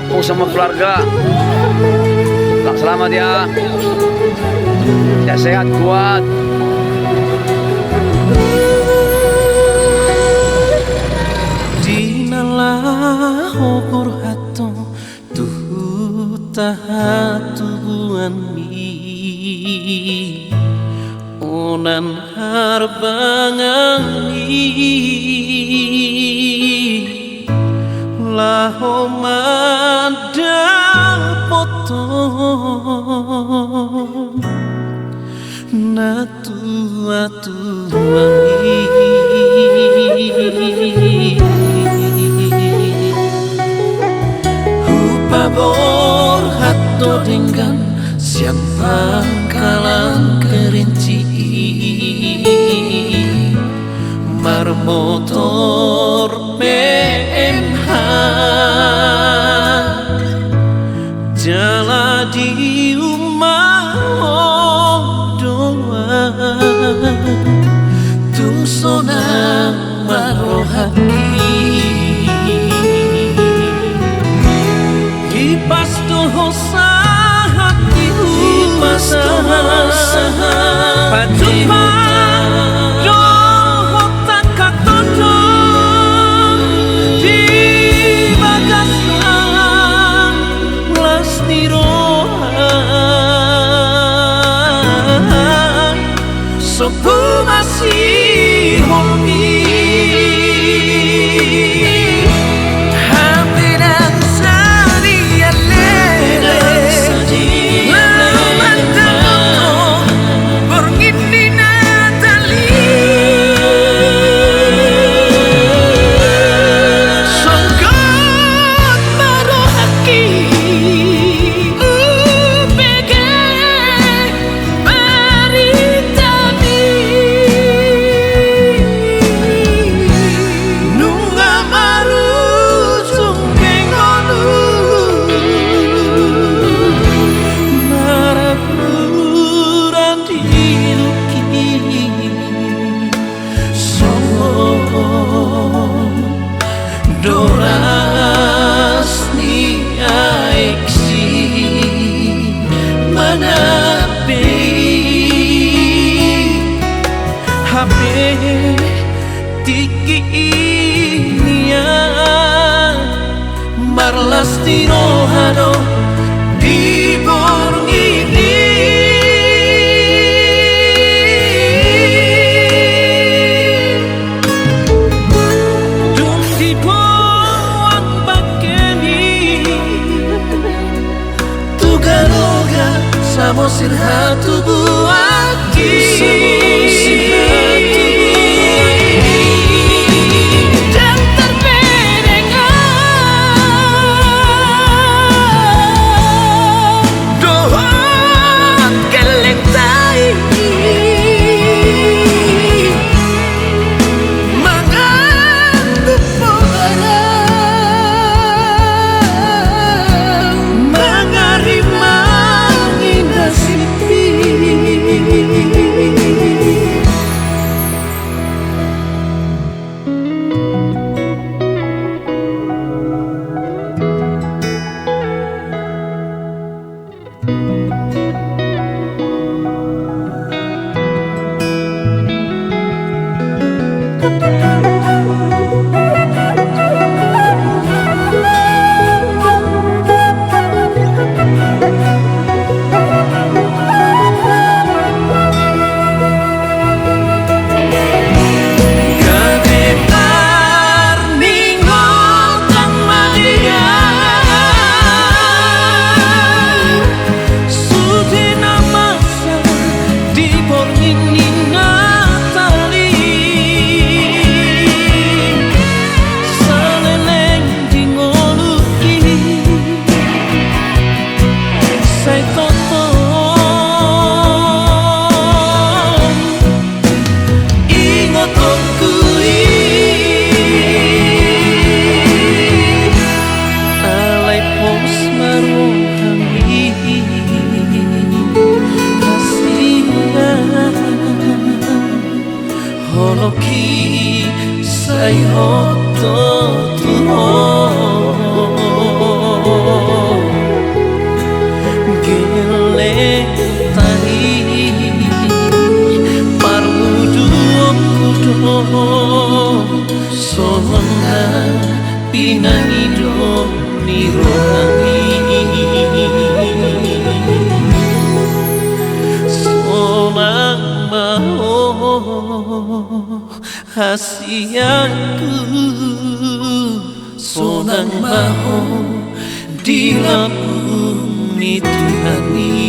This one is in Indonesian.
Opung sama keluarga. Pulang selamat ya. Ya sehat kuat. Dinalah hobor hato tuh tahatuan mi onan harbangan laho madal potong natu-atuani hupabor hato dengan siapa kalang kerinci marmotor PMH jala di rumah doa tusona marohaki kipas dosa hati usaha padupa doho tak katodong di bagasan lasti rohan sopu masih hobi doras ni aiksi manabe habe tiki inia marlasti rohado di borngini Samo sirhatu buaki dan terberengan dohon kelentai mengandung porang mengarima holoki say hoto tuho sonang pinangido ni rohangi sonang mau hasiaku sonang mau dilapuni Tuhani